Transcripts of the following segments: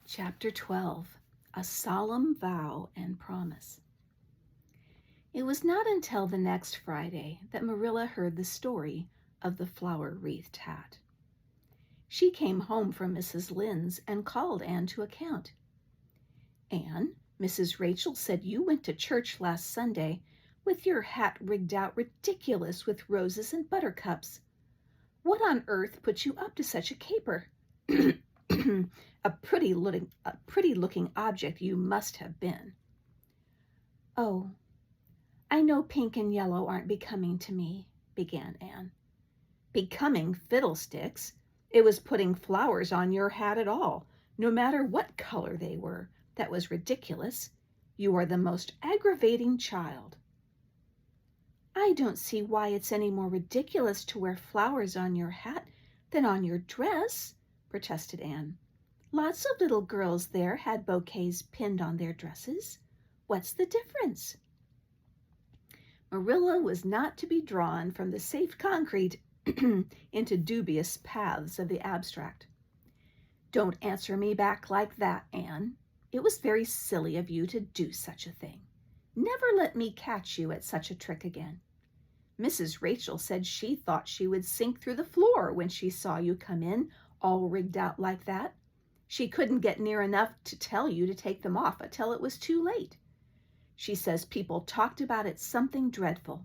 Chapter 12. A Solemn Vow and Promise. It was not until the next Friday that Marilla heard the story of the flower-wreathed hat. She came home from Mrs. Lynde's and called Anne to account. "Anne, Mrs. Rachel said you went to church last Sunday with your hat rigged out ridiculous with roses and buttercups. What on earth put you up to such a caper?" A pretty-looking object you must have been." "Oh, I know pink and yellow aren't becoming to me," began Anne. "Becoming fiddlesticks! It was putting flowers on your hat at all, no matter what color they were, that was ridiculous. You are the most aggravating child." "I don't see why it's any more ridiculous to wear flowers on your hat than on your dress," protested Anne. "Lots of little girls there had bouquets pinned on their dresses. What's the difference?" Marilla was not to be drawn from the safe concrete into dubious paths of the abstract. "Don't answer me back like that, Anne. It was very silly of you to do such a thing. Never let me catch you at such a trick again. Mrs. Rachel said she thought she would sink through the floor when she saw you come in all rigged out like that. She couldn't get near enough to tell you to take them off until it was too late. She says people talked about it something dreadful.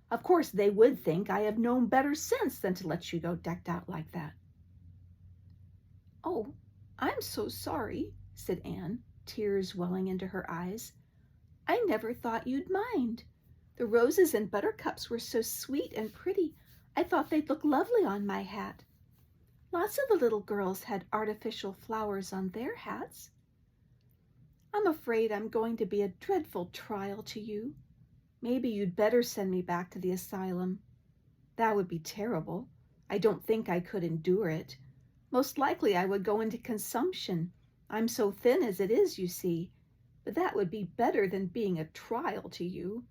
Of course they would think I have known better sense than to let you go decked out like that." "Oh, I'm so sorry," said Anne, tears welling into her eyes. "I never thought you'd mind. The roses and buttercups were so sweet and pretty, I thought they'd look lovely on my hat. Lots of the little girls had artificial flowers on their hats. I'm afraid I'm going to be a dreadful trial to you. Maybe you'd better send me back to the asylum." "That would be terrible. I don't think I could endure it. Most likely I would go into consumption. I'm so thin as it is, you see. But that would be better than being a trial to you."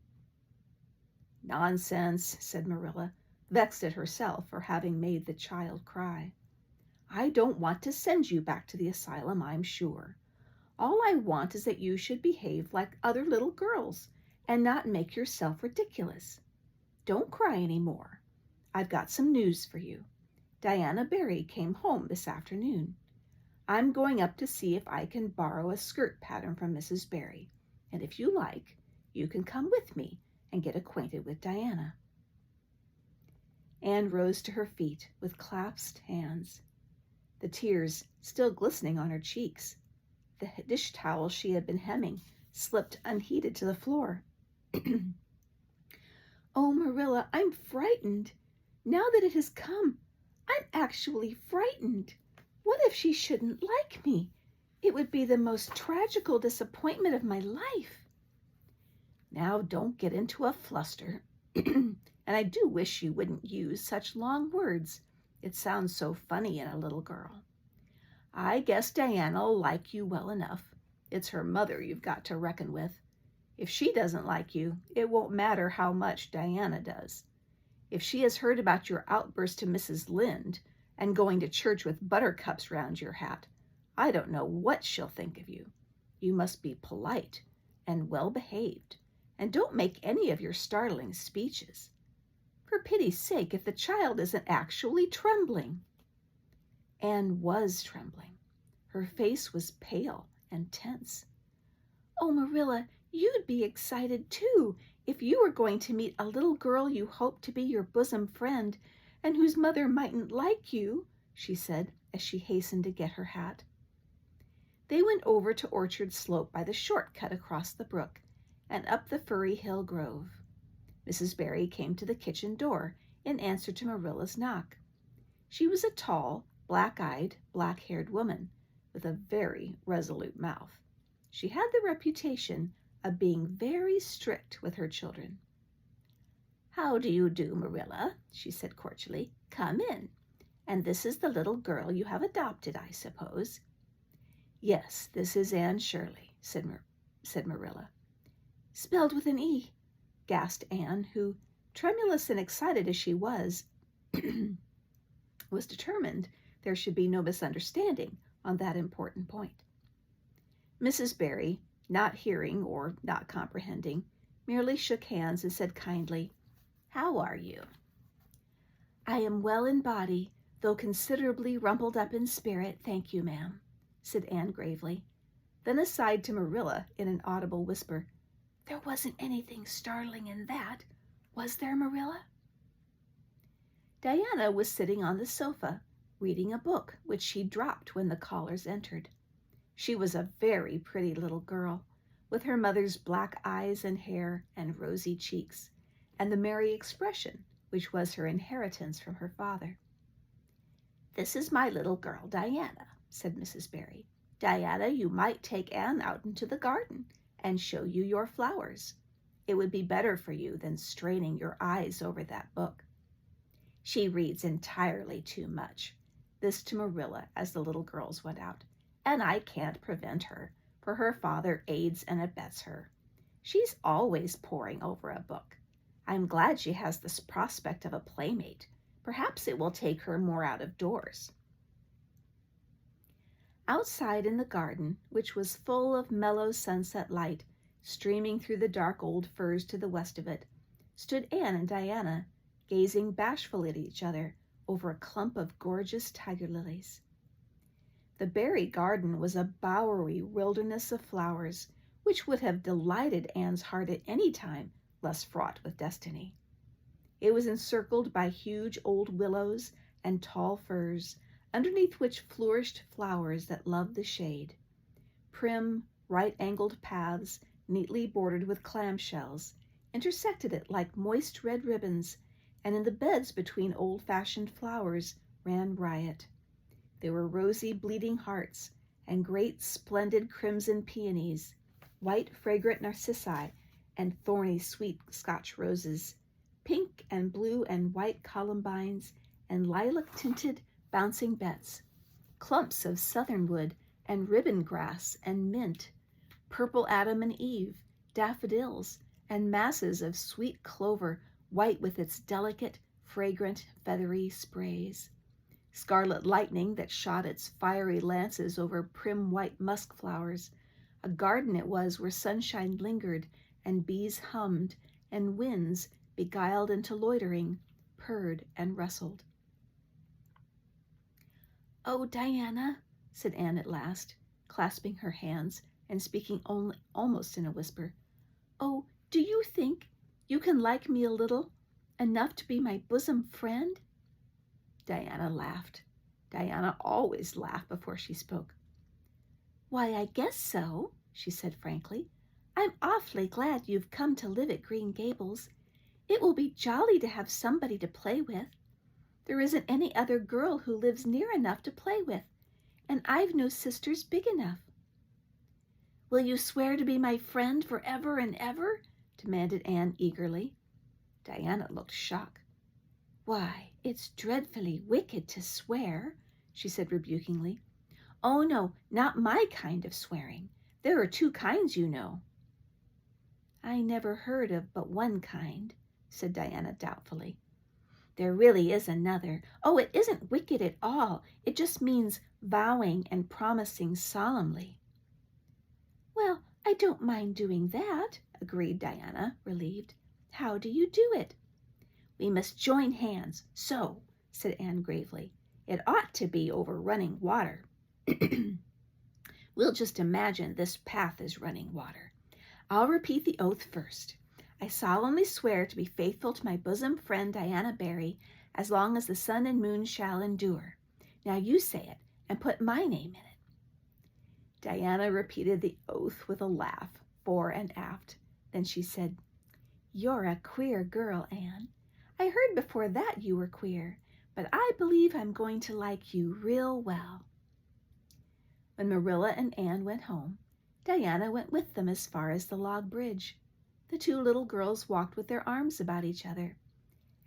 "Nonsense," said Marilla, vexed at herself for having made the child cry. "I don't want to send you back to the asylum, I'm sure. All I want is that you should behave like other little girls and not make yourself ridiculous. Don't cry any more. I've got some news for you. Diana Barry came home this afternoon. I'm going up to see if I can borrow a skirt pattern from Mrs. Barry, and if you like, you can come with me and get acquainted with Diana." Anne rose to her feet with clasped hands, the tears still glistening on her cheeks. The dish towel she had been hemming slipped unheeded to the floor. "Oh, Marilla, I'm frightened. Now that it has come, I'm actually frightened. What if she shouldn't like me? It would be the most tragical disappointment of my life." "Now don't get into a fluster. And I do wish you wouldn't use such long words. It sounds so funny in a little girl. I guess Diana'll like you well enough. It's her mother you've got to reckon with. If she doesn't like you, it won't matter how much Diana does. If she has heard about your outburst to Mrs. Lynde and going to church with buttercups round your hat, I don't know what she'll think of you. You must be polite and well-behaved, and don't make any of your startling speeches. For pity's sake, if the child isn't actually trembling." Anne was trembling. Her face was pale and tense. "Oh, Marilla, you'd be excited too if you were going to meet a little girl you hoped to be your bosom friend and whose mother mightn't like you," she said as she hastened to get her hat. They went over to Orchard Slope by the shortcut across the brook and up the Furry Hill Grove. Mrs. Barry came to the kitchen door in answer to Marilla's knock. She was a tall, black-eyed, black-haired woman with a very resolute mouth. She had the reputation of being very strict with her children. "How do you do, Marilla?" she said cordially. "Come in. And this is the little girl you have adopted, I suppose." "Yes, this is Anne Shirley," said Marilla. "Spelled with an E," gasped Anne, who, tremulous and excited as she was determined there should be no misunderstanding on that important point. Mrs. Barry, not hearing or not comprehending, merely shook hands and said kindly, "How are you?" "I am well in body, though considerably rumpled up in spirit, thank you, ma'am," said Anne gravely. Then aside to Marilla in an audible whisper, "There wasn't anything startling in that, was there, Marilla?" Diana was sitting on the sofa, reading a book which she dropped when the callers entered. She was a very pretty little girl, with her mother's black eyes and hair and rosy cheeks, and the merry expression which was her inheritance from her father. "This is my little girl, Diana," said Mrs. Barry. "Diana, you might take Anne out into the garden and show you your flowers. It would be better for you than straining your eyes over that book. She reads entirely too much." This to Marilla as the little girls went out. "And I can't prevent her, for her father aids and abets her. She's always poring over a book. I'm glad she has this prospect of a playmate. Perhaps it will take her more out of doors." Outside in the garden, which was full of mellow sunset light, streaming through the dark old firs to the west of it, stood Anne and Diana, gazing bashfully at each other over a clump of gorgeous tiger lilies. The Barry garden was a bowery wilderness of flowers, which would have delighted Anne's heart at any time less fraught with destiny. It was encircled by huge old willows and tall firs, underneath which flourished flowers that loved the shade. Prim, right-angled paths, neatly bordered with clamshells, intersected it like moist red ribbons, and in the beds between old-fashioned flowers ran riot. There were rosy bleeding hearts, and great splendid crimson peonies, white fragrant narcissi, and thorny sweet Scotch roses, pink and blue and white columbines, and lilac-tinted bouncing bets, clumps of southernwood and ribbon grass and mint, purple Adam and Eve, daffodils, and masses of sweet clover, white with its delicate, fragrant, feathery sprays, scarlet lightning that shot its fiery lances over prim white musk flowers. A garden it was where sunshine lingered, and bees hummed, and winds, beguiled into loitering, purred and rustled. "Oh, Diana," said Anne at last, clasping her hands and speaking only almost in a whisper, "oh, do you think you can like me a little, enough to be my bosom friend?" Diana laughed. Diana always laughed before she spoke. "Why, I guess so," she said frankly. "I'm awfully glad you've come to live at Green Gables. It will be jolly to have somebody to play with. There isn't any other girl who lives near enough to play with, and I've no sisters big enough." "Will you swear to be my friend forever and ever?" demanded Anne eagerly. Diana looked shocked. "Why, it's dreadfully wicked to swear," she said rebukingly. "Oh, no, not my kind of swearing. There are two kinds, you know." "I never heard of but one kind," said Diana doubtfully. "There really is another. Oh, it isn't wicked at all. It just means vowing and promising solemnly." "Well, I don't mind doing that," agreed Diana, relieved. "How do you do it?" "We must join hands. So," said Anne gravely. "It ought to be over running water. We'll just imagine this path is running water. I'll repeat the oath first. I solemnly swear to be faithful to my bosom friend Diana Barry as long as the sun and moon shall endure. Now you say it and put my name in it." Diana repeated the oath with a laugh, fore and aft. Then she said, "You're a queer girl, Anne. I heard before that you were queer, but I believe I'm going to like you real well." When Marilla and Anne went home, Diana went with them as far as the log bridge. The two little girls walked with their arms about each other.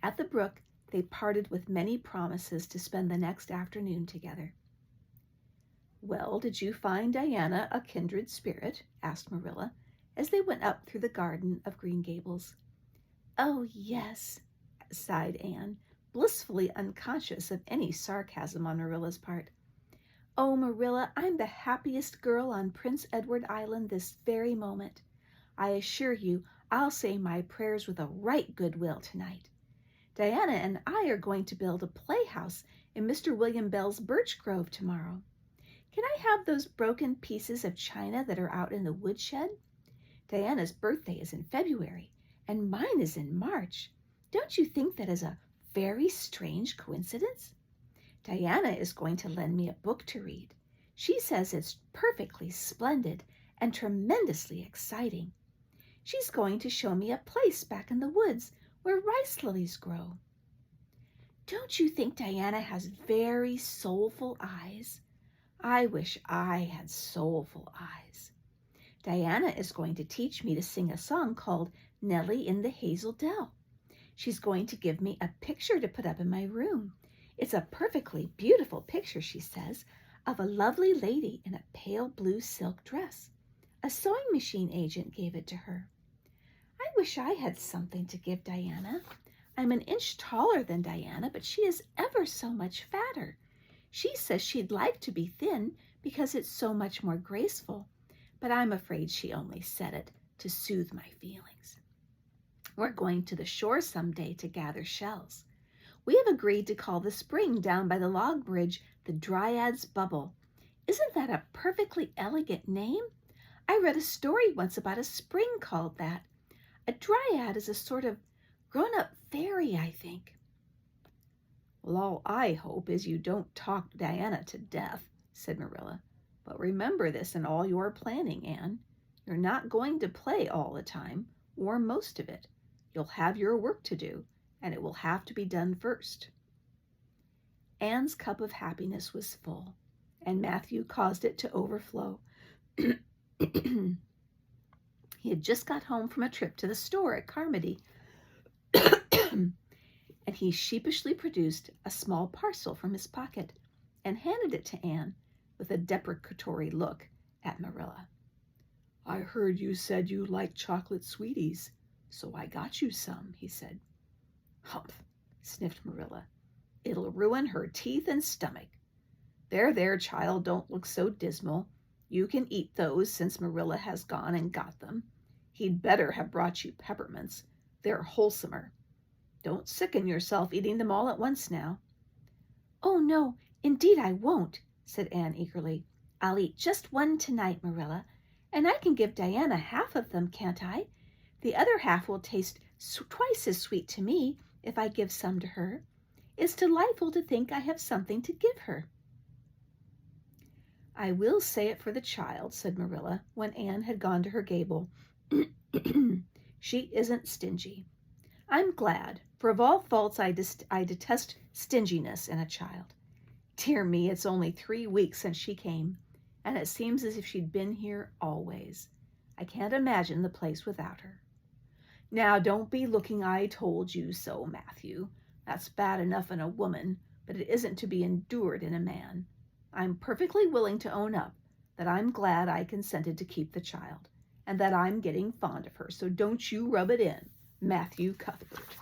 At the brook, they parted with many promises to spend the next afternoon together. "Well, did you find Diana a kindred spirit?" asked Marilla, as they went up through the garden of Green Gables. "Oh, yes," sighed Anne, blissfully unconscious of any sarcasm on Marilla's part. Oh, Marilla, I'm the happiest girl on Prince Edward Island this very moment. I assure you, I'll say my prayers with a right good will tonight. Diana and I are going to build a playhouse in Mr. William Bell's birch grove tomorrow. Can I have those broken pieces of china that are out in the woodshed? Diana's birthday is in February, and mine is in March. Don't you think that is a very strange coincidence? Diana is going to lend me a book to read. She says it's perfectly splendid and tremendously exciting. She's going to show me a place back in the woods where rice lilies grow. Don't you think Diana has very soulful eyes? I wish I had soulful eyes. Diana is going to teach me to sing a song called Nellie in the Hazel Dell. She's going to give me a picture to put up in my room. It's a perfectly beautiful picture, she says, of a lovely lady in a pale blue silk dress. A sewing machine agent gave it to her. I wish I had something to give Diana. I'm an inch taller than Diana, but she is ever so much fatter. She says she'd like to be thin because it's so much more graceful, but I'm afraid she only said it to soothe my feelings. We're going to the shore someday to gather shells. We have agreed to call the spring down by the log bridge the Dryad's Bubble. Isn't that a perfectly elegant name? I read a story once about a spring called that. A dryad is a sort of grown-up fairy, I think. Well, all I hope is you don't talk Diana to death, said Marilla. But remember this in all your planning, Anne. You're not going to play all the time, or most of it. You'll have your work to do, and it will have to be done first. Anne's cup of happiness was full, and Matthew caused it to overflow. He had just got home from a trip to the store at Carmody, and he sheepishly produced a small parcel from his pocket and handed it to Anne with a deprecatory look at Marilla. I heard you said you liked chocolate sweeties, so I got you some, he said. Humph, sniffed Marilla. It'll ruin her teeth and stomach. There, child, don't look so dismal. You can eat those since Marilla has gone and got them. He'd better have brought you peppermints. They're wholesomer. Don't sicken yourself eating them all at once now. Oh, no, indeed I won't, said Anne eagerly. I'll eat just one tonight, Marilla, and I can give Diana half of them, can't I? The other half will taste twice as sweet to me if I give some to her. It's delightful to think I have something to give her. I will say it for the child, said Marilla, when Anne had gone to her gable. She isn't stingy. I'm glad, for of all faults I detest stinginess in a child. Dear me, it's only 3 weeks since she came, and it seems as if she'd been here always. I can't imagine the place without her. Now, don't be looking I told you so, Matthew. That's bad enough in a woman, but it isn't to be endured in a man. I'm perfectly willing to own up that I'm glad I consented to keep the child, and that I'm getting fond of her, so don't you rub it in, Matthew Cuthbert.